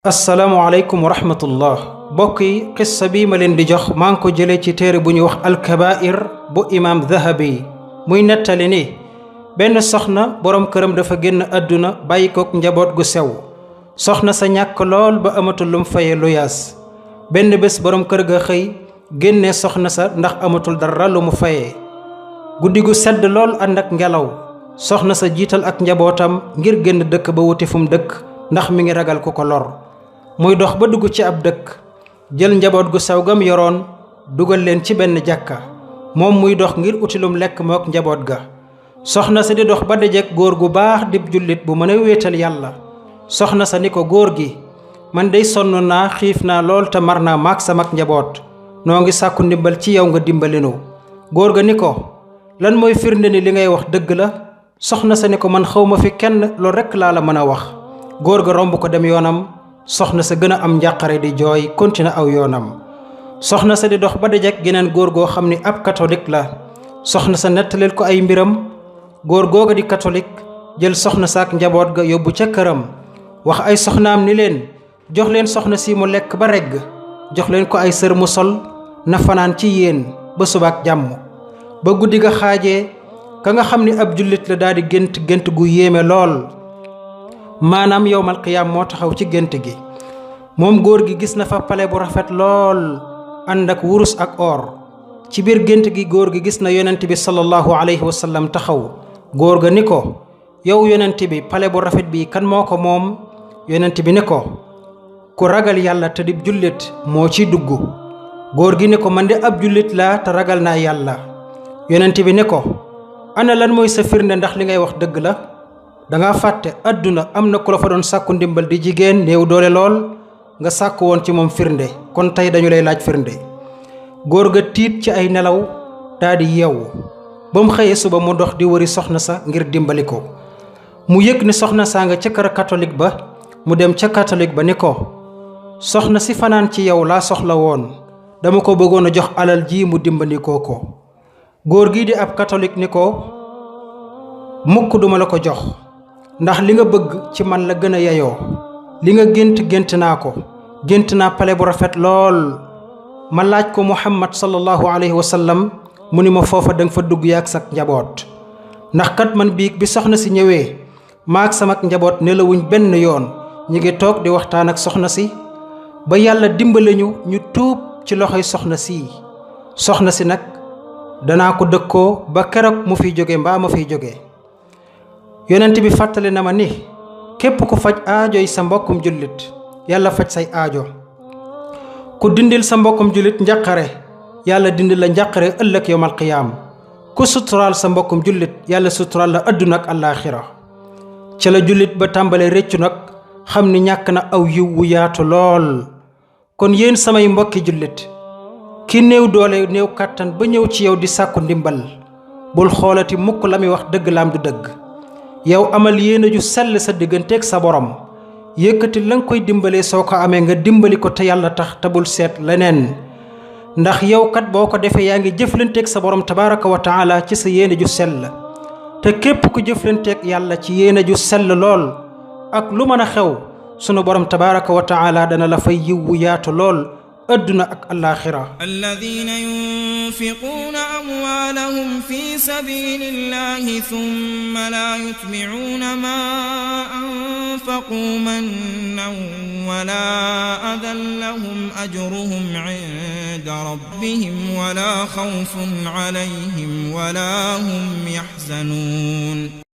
asalaamualeykum wa rahmatullah mbokk yi qissa bi ma leen di jox maa ngi ko jëlee ci téere bu ñuy wax alkabair bu imaam Dahabi muy nettali ni benn soxna boroom këram dafa génn àdduna bàyyi kook njaboot gu sew soxna sa ñàkk lool ba amatul lum faye luyaas benn bés boroom kër ga xëy génne soxna sa ndax amatul dara lu mu fayee guddi gu sedd lool ànd ak ngelaw soxna sa jiital ak njabootam ngir génn dëkk ba wuti fu mu dëkk ndax mi ngi ragal ku ko lor muy dox ba dugg ci ab dëkk jël njaboot gu sew gam yoroon dugal leen ci benn jàkka moom muy dox ngir uti lum lekk mook njaboot ga soxna sa di dox ba dajeek góor gu baax dib jullit bu mën a wéetal yàlla soxna sa ni ko góor gi man dey sonn naa xiif naa lool te mar naa maak samak njaboot noo ngi sàkku ndimbal ci yow nga dimbalinu góor ga ni ko lan mooy firnde ni li ngay wax dëgg la soxna sa ni ko man xawma fi kenn loolu rekk laa la mën a wax góor ga romb ko dem yoonam soxna sa gën a am njàqare di jooy continue aw yoonam soxna sa di dox ba dajeek geneen góor goo xam ni ab catholique la soxna sa nettaleel ko ay mbiram góor googa di catholique jël soxna sa ak njaboot ga yóbbu ca këram wax ay soxnaam ni leen jox leen soxna si mu lekk ba regg jox leen ko ay sër mu sol na fanaan ci yéen ba subaak jàmm ba guddi ga xaajee ka nga xam ni ab jullit la daal di gént gu yéeme lool maanaam yowmal qiyaam moo taxaw ci gént gi moom góor gi gis na fa pale bu rafet lool ànd ak wurus ak or ci biir gént gi góor gi gis na yonent bi sallallahu alayhi wa sallam taxaw góor ga ni ko yow yonent bi pale bu rafet bi kan moo ko moom yonent bi ni ko ku ragal yàlla te di jullit moo ciy dugg góor gi ni ko man de ab jullit laa te ragal naa yàlla yonent bi ni ko ana lan mooy sa firnde ndax li ngay wax dëgg la danga fàtte àdduna am na ku la fa doon sàkku ndimbal di jigéen néew doole lool nga sàkku woon ci moom firnde kon tey dañu lay laaj firnde góor ga tiit ci ay nelaw daldi yeewu ba mu xëyee suba mu dox di wëri soxna sa ngir dimbali ko mu yëg ni soxna saa nga ca kër catholique ba mu dem ca catholique ba ni ko soxna si fanaan ci yow laa soxla woon dama ko bëggoon a jox alal ji mu dimbandikoo ko góor gii di ab catholique ni ko mukk duma la ko jox ndax li nga bëgg ci man la gën a yeyoo li nga gént naa ko gént naa pale bu rafet lool ma laaj ko muhammad sallallahu alayhi wa sallam mu ni ma foofa danga fa dugg yaak sak njaboot ndax kat man biig bi soxna si ñëwee maak samak njaboot nelawuñ benn yoon ñi ngi toog di waxtaan ak soxna si ba yàlla dimbale ñu tuub ci loxoy soxna si nag danaa ko dëkkoo ba keroog mu fiy jóge mbaa ma fiy jóge yonent bi fàttali na ma ni képp ku faj aajo yi sa mbokkum jullit yàlla faj say aajo ku dindil sa mbokkum jullit njàqare yàlla dindil la njàqare ëllëg yowmal qiyaam ku suturaal sa mbokkum jullit yàlla suturaal la adduna ak àllaaxira ca la jullit ba tàmbalee réccu nag xam ni ñàkk na aw yiw wu yaatu lool kon yéen samay mbokki jullit ki néew doole néew kàttan ba ñëw ci yow di sàkku ndimbal bul xoolati mukk la muy wax dëgg laam du dëgg yow amal yéene ju sell sa digganteeg sa borom yëkkati la nga koy dimbalee soo ko amee nga dimbali ko te yàlla tax te bul seet leneen ndax yow kat boo ko defee yaa ngi jëflanteeg sa borom tabaraka wa taala ci sa yéene ju sell te képp ku jëflanteeg yàlla ci yéene ju sell lool ak lu mën a xew sunu borom tabaraka wa taala dana la fay yiw wu yaatu lool adduna ak alaaxira alladina yunfiquuna amwaalahum fi sabilillahi thumma laa yutbicuuna maa anfaquu mannan wala adan lahum ajruhum cinda rabbihim wala xawfun calayhim wala hum yaxzanuun